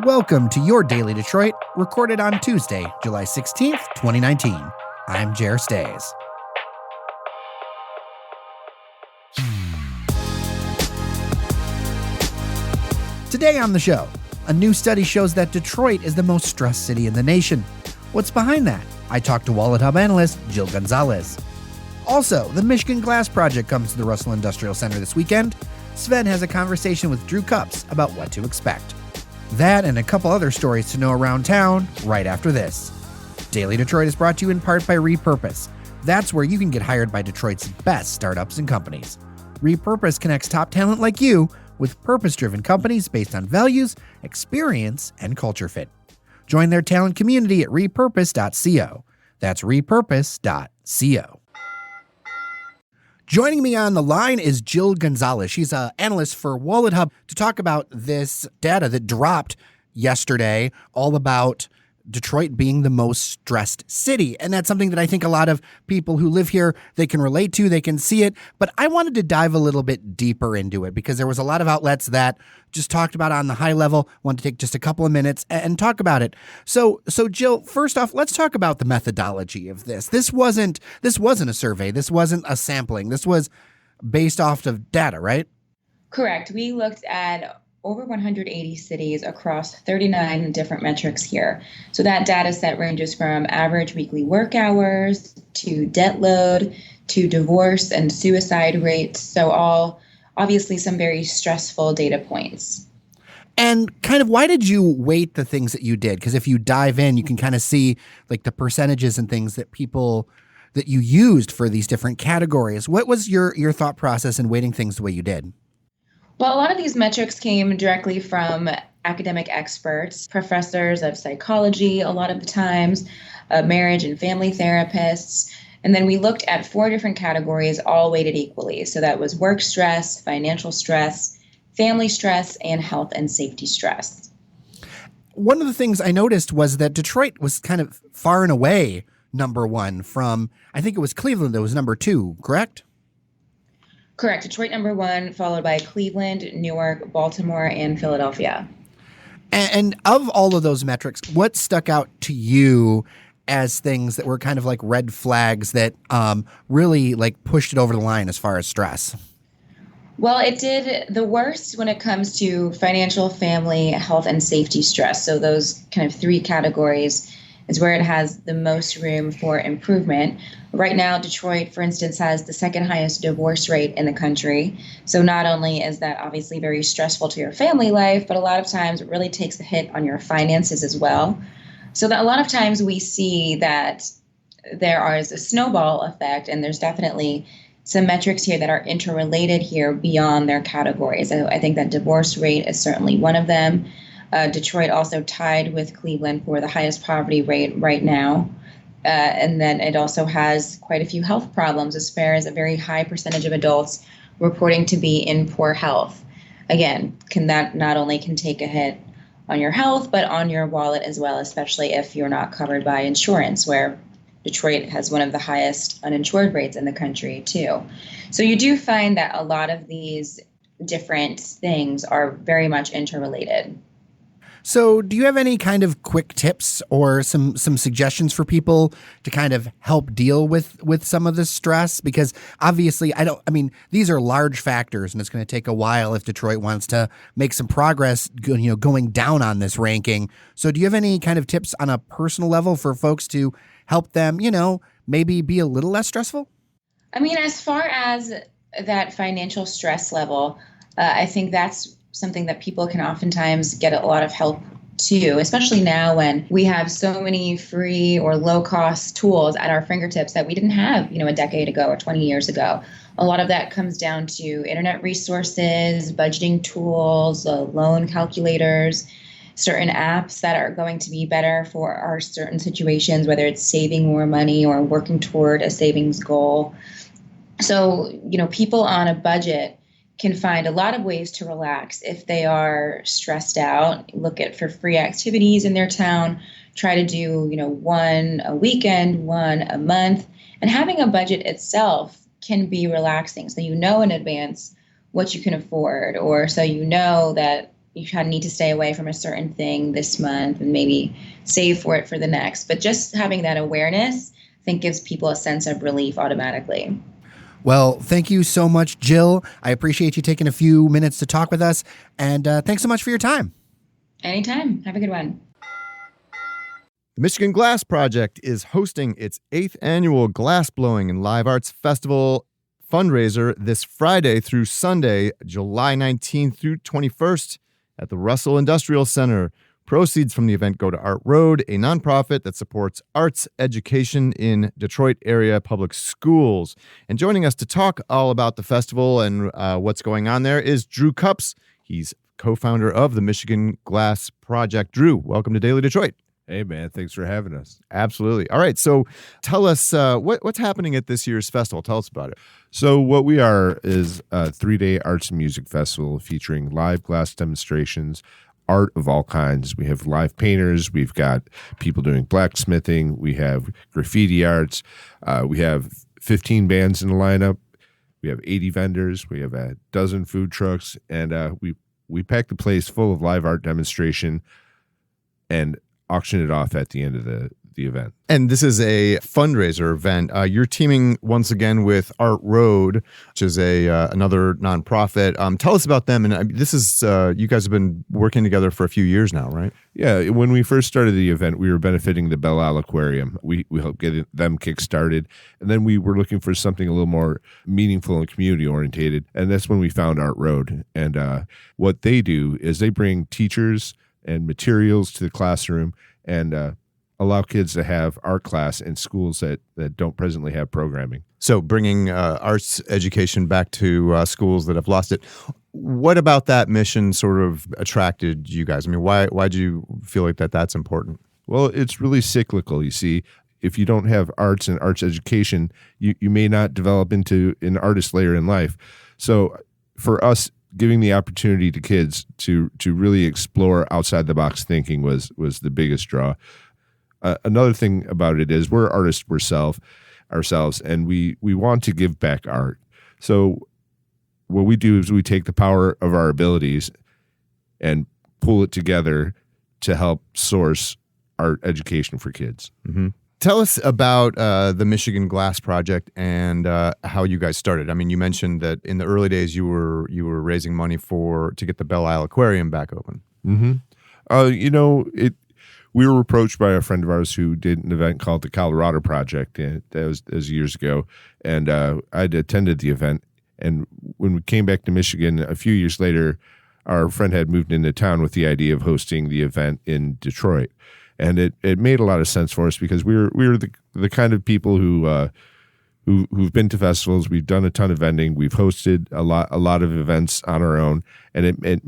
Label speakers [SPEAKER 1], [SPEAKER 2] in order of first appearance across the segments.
[SPEAKER 1] Welcome to your Daily Detroit, recorded on Tuesday, July 16th, 2019. I'm Jer Stays. Today on the show, a new study shows that Detroit is the most stressed city in the nation. What's behind that? I talked to WalletHub analyst Jill Gonzalez. Also, the Michigan Glass Project comes to the Russell Industrial Center this weekend. Sven has a conversation with Drew Kups about what to expect. That and a couple other stories to know around town right after this. Daily Detroit is brought to you in part by Repurpose. That's where you can get hired by Detroit's best startups and companies. Repurpose connects top talent like you with purpose-driven companies based on values, experience, and culture fit. Join their talent community at repurpose.co. That's repurpose.co. Joining me on the line is Jill Gonzalez. She's an analyst for WalletHub to talk about this data that dropped yesterday, all about Detroit being the most stressed city. And that's something that I think a lot of people who live here, they can relate to, they can see it. But I wanted to dive a little bit deeper into it because there was a lot of outlets that just talked about it on the high level. I want to take just a couple of minutes and talk about it. So Jill, first off, let's talk about the methodology of this. This wasn't a survey. This wasn't a sampling. This was based off of data, right?
[SPEAKER 2] Correct. We looked at over 180 cities across 39 different metrics here. So that data set ranges from average weekly work hours to debt load to divorce and suicide rates. So all obviously some very stressful data points.
[SPEAKER 1] And kind of why did you weight the things that you did? Because if you dive in, you can kind of see like the percentages and things that you used for these different categories. What was your thought process in weighting things the way you did?
[SPEAKER 2] Well, a lot of these metrics came directly from academic experts, professors of psychology, a lot of the times, marriage and family therapists. And then we looked at 4 different categories, all weighted equally. So that was work stress, financial stress, family stress, and health and safety stress.
[SPEAKER 1] One of the things I noticed was that Detroit was kind of far and away number one from, I think it was Cleveland that was number 2, correct?
[SPEAKER 2] Correct. Detroit number 1, followed by Cleveland, Newark, Baltimore, and Philadelphia.
[SPEAKER 1] And of all of those metrics, what stuck out to you as things that were kind of like red flags that really like pushed it over the line as far as stress?
[SPEAKER 2] Well, it did the worst when it comes to financial, family, health, and safety stress. So those kind of 3 categories is where it has the most room for improvement. Right now, Detroit, for instance, has the second highest divorce rate in the country. So not only is that obviously very stressful to your family life, but a lot of times it really takes a hit on your finances as well. So that a lot of times we see that there is a snowball effect, and there's definitely some metrics here that are interrelated here beyond their categories. I think that divorce rate is certainly one of them. Detroit also tied with Cleveland for the highest poverty rate right now. And then it also has quite a few health problems as far as a very high percentage of adults reporting to be in poor health. Again, that not only can take a hit on your health, but on your wallet as well, especially if you're not covered by insurance, where Detroit has one of the highest uninsured rates in the country too. So you do find that a lot of these different things are very much interrelated.
[SPEAKER 1] So do you have any kind of quick tips or some suggestions for people to kind of help deal with some of this stress? Because obviously these are large factors and it's going to take a while if Detroit wants to make some progress, going down on this ranking. So do you have any kind of tips on a personal level for folks to help them, maybe be a little less stressful?
[SPEAKER 2] As far as that financial stress level, I think that's something that people can oftentimes get a lot of help to, especially now when we have so many free or low-cost tools at our fingertips that we didn't have, a decade ago or 20 years ago. A lot of that comes down to internet resources, budgeting tools, loan calculators, certain apps that are going to be better for our certain situations, whether it's saving more money or working toward a savings goal. So, people on a budget can find a lot of ways to relax if they are stressed out. Look for free activities in their town. Try to do, one a weekend, one a month. And having a budget itself can be relaxing. So in advance what you can afford, or so that you kind of need to stay away from a certain thing this month and maybe save for it for the next. But just having that awareness, I think, gives people a sense of relief automatically.
[SPEAKER 1] Well, thank you so much, Jill. I appreciate you taking a few minutes to talk with us. And thanks so much for your time.
[SPEAKER 2] Anytime. Have a good one.
[SPEAKER 3] The Michigan Glass Project is hosting its 8th annual Glassblowing and Live Arts Festival fundraiser this Friday through Sunday, July 19th through 21st at the Russell Industrial Center. Proceeds from the event go to Art Road, a nonprofit that supports arts education in Detroit area public schools. And joining us to talk all about the festival and what's going on there is Drew Kups. He's co-founder of the Michigan Glass Project. Drew, welcome to Daily Detroit.
[SPEAKER 4] Hey, man. Thanks for having us.
[SPEAKER 3] Absolutely. All right. So tell us what's happening at this year's festival. Tell us about it.
[SPEAKER 4] So what we are is a 3-day arts and music festival featuring live glass demonstrations, art of all kinds. We have live painters. We've got people doing blacksmithing. We have graffiti arts. We have 15 bands in the lineup. We have 80 vendors. We have a dozen food trucks. And we pack the place full of live art demonstration and auction it off at the end of the event.
[SPEAKER 3] And this is a fundraiser event. You're teaming once again with Art Road, which is another nonprofit. Tell us about them. And this is you guys have been working together for a few years now, right?
[SPEAKER 4] Yeah. When we first started the event, we were benefiting the Belle Isle Aquarium. We helped get them kick-started. And then we were looking for something a little more meaningful and community-orientated. And that's when we found Art Road. And what they do is they bring teachers and materials to the classroom and allow kids to have art class in schools that don't presently have programming.
[SPEAKER 3] So bringing arts education back to schools that have lost it. What about that mission sort of attracted you guys? I mean, why do you feel like that's important?
[SPEAKER 4] Well, it's really cyclical, you see. If you don't have arts and arts education, you may not develop into an artist later in life. So for us, giving the opportunity to kids to really explore outside the box thinking was the biggest draw. Another thing about it is we're artists ourselves, and we want to give back art. So what we do is we take the power of our abilities and pull it together to help source art education for kids.
[SPEAKER 3] Mm-hmm. Tell us about the Michigan Glass Project and how you guys started. I mean, you mentioned that in the early days you were raising money to get the Belle Isle Aquarium back open.
[SPEAKER 4] Mm-hmm. We were approached by a friend of ours who did an event called the Colorado Project, and that was years ago. And I'd attended the event. And when we came back to Michigan a few years later, our friend had moved into town with the idea of hosting the event in Detroit. And it made a lot of sense for us because we were the kind of people who've been to festivals. We've done a ton of vending. We've hosted a lot of events on our own, and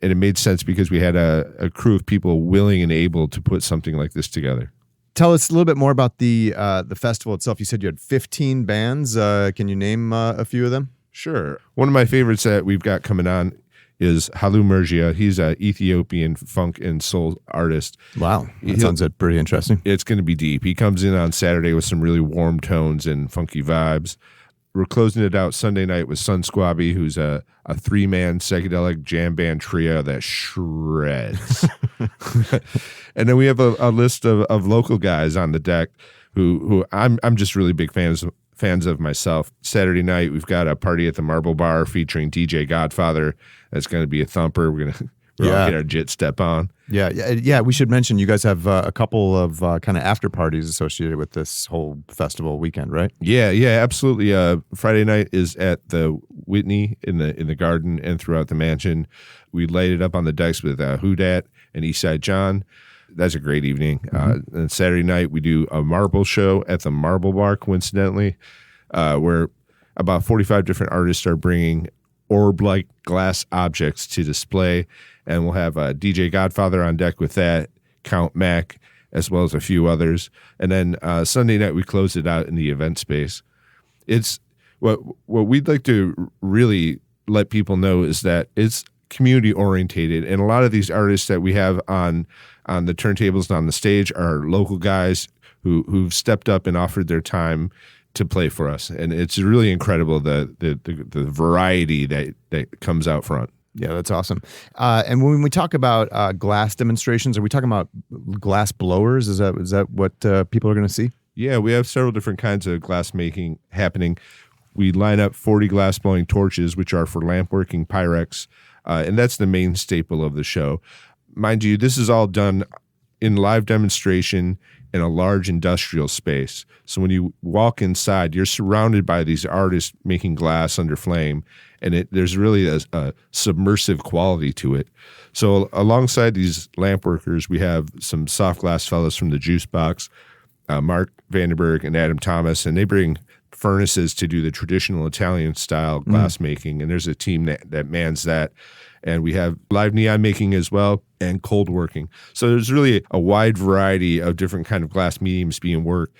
[SPEAKER 4] it made sense because we had a crew of people willing and able to put something like this together.
[SPEAKER 3] Tell us a little bit more about the festival itself. You said you had 15 bands. Can you name a few of them?
[SPEAKER 4] Sure. One of my favorites that we've got coming on is Halu Murgia. He's an Ethiopian funk and soul artist.
[SPEAKER 3] Wow. That sounds pretty interesting.
[SPEAKER 4] It's going to be deep. He comes in on Saturday with some really warm tones and funky vibes. We're closing it out Sunday night with Sun Squabby, who's a 3-man psychedelic jam band trio that shreds. And then we have a list of local guys on the deck who I'm just really big fans of myself. Saturday night, we've got a party at the Marble Bar featuring DJ Godfather. That's going to be a thumper. We're all get our jit step on.
[SPEAKER 3] Yeah. We should mention you guys have a couple of kind of after parties associated with this whole festival weekend, right?
[SPEAKER 4] Yeah, absolutely. Friday night is at the Whitney in the garden and throughout the mansion. We light it up on the decks with Who Dat and Eastside John. That's a great evening. Mm-hmm. And Saturday night, we do a marble show at the Marble Bar, coincidentally, where about 45 different artists are bringing orb-like glass objects to display. And we'll have DJ Godfather on deck with that, Count Mac, as well as a few others. And then Sunday night, we close it out in the event space. It's what we'd like to really let people know is that it's community orientated, and a lot of these artists that we have on the turntables and on the stage are local guys who've stepped up and offered their time to play for us, and it's really incredible the variety that comes out front.
[SPEAKER 3] Yeah, that's awesome. And when we talk about glass demonstrations, are we talking about glass blowers? Is that what people are going to see?
[SPEAKER 4] Yeah, we have several different kinds of glass making happening. We line up 40 glass blowing torches, which are for lamp working Pyrex, and that's the main staple of the show. Mind you, this is all done in live demonstration in a large industrial space. So when you walk inside, you're surrounded by these artists making glass under flame, and there's really a submersive quality to it. So alongside these lamp workers, we have some soft glass fellows from the Juice Box, Mark Vandenberg and Adam Thomas, and they bring furnaces to do the traditional Italian style glass making, and there's a team that mans that. And we have live neon making as well and cold working. So there's really a wide variety of different kind of glass mediums being worked.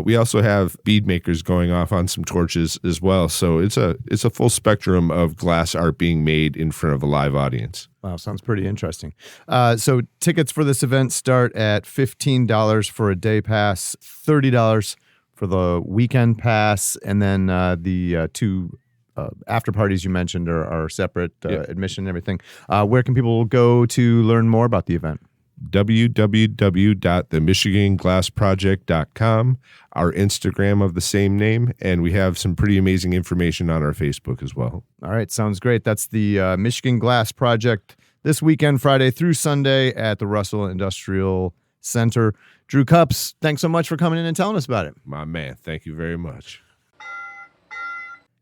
[SPEAKER 4] We also have bead makers going off on some torches as well. So it's a full spectrum of glass art being made in front of a live audience.
[SPEAKER 3] Wow, sounds pretty interesting. So tickets for this event start at $15 for a day pass, $30 for the weekend pass, and then the two after parties you mentioned are separate, admission and everything. Where can people go to learn more about the event?
[SPEAKER 4] www.themichiganglassproject.com, our Instagram of the same name, and we have some pretty amazing information on our Facebook as well.
[SPEAKER 3] All right, sounds great. That's the Michigan Glass Project this weekend, Friday through Sunday at the Russell Industrial Center. Drew Kups, thanks so much for coming in and telling us about it.
[SPEAKER 4] My man, thank you very much.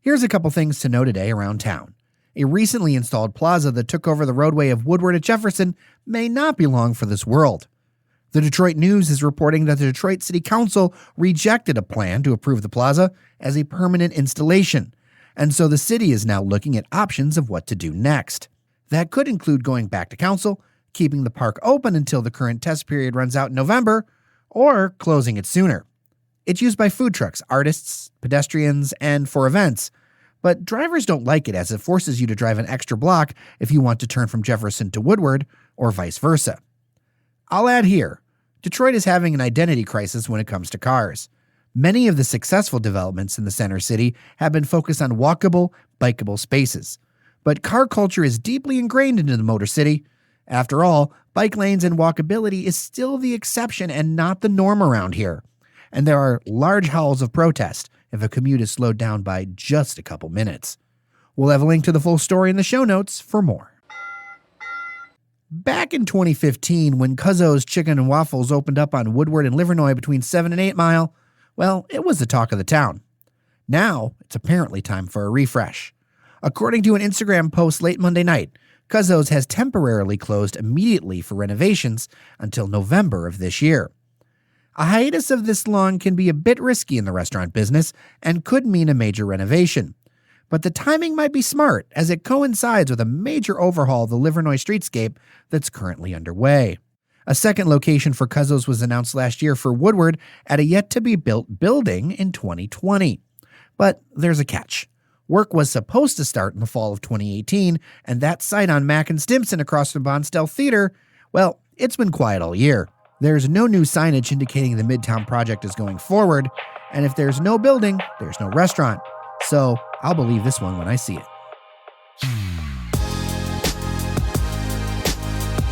[SPEAKER 1] Here's a couple things to know today around town. A recently installed plaza that took over the roadway of Woodward at Jefferson may not be long for this world. The Detroit News is reporting that the Detroit City Council rejected a plan to approve the plaza as a permanent installation, and so the city is now looking at options of what to do next. That could include going back to council, keeping the park open until the current test period runs out in November, or closing it sooner. It's used by food trucks, artists, pedestrians, and for events. But drivers don't like it as it forces you to drive an extra block if you want to turn from Jefferson to Woodward, or vice versa. I'll add here, Detroit is having an identity crisis when it comes to cars. Many of the successful developments in the center city have been focused on walkable, bikeable spaces. But car culture is deeply ingrained into the Motor City. After all, bike lanes and walkability is still the exception and not the norm around here. And there are large howls of protest if a commute is slowed down by just a couple minutes. We'll have a link to the full story in the show notes for more. Back in 2015, when Cuzzo's Chicken and Waffles opened up on Woodward and Livernois between 7 and 8 Mile, well, it was the talk of the town. Now, it's apparently time for a refresh. According to an Instagram post late Monday night, Cuzzo's has temporarily closed immediately for renovations until November of this year. A hiatus of this long can be a bit risky in the restaurant business and could mean a major renovation. But the timing might be smart as it coincides with a major overhaul of the Livernois streetscape that's currently underway. A second location for Cuzzo's was announced last year for Woodward at a yet-to-be-built building in 2020. But there's a catch. Work was supposed to start in the fall of 2018, and that site on Mack and Stimson across from Bonsdale Theater, well, it's been quiet all year. There's no new signage indicating the Midtown project is going forward, and if there's no building, there's no restaurant. So I'll believe this one when I see it.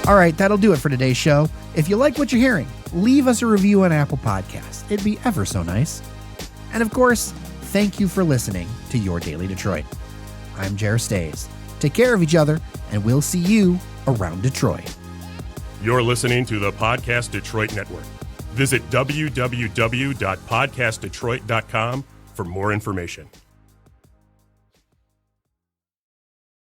[SPEAKER 1] All right, that'll do it for today's show. If you like what you're hearing, leave us a review on Apple Podcasts. It'd be ever so nice. And of course, thank you for listening to Your Daily Detroit. I'm Jer Stays. Take care of each other, and we'll see you around Detroit.
[SPEAKER 5] You're listening to the Podcast Detroit Network. Visit www.podcastdetroit.com for more information.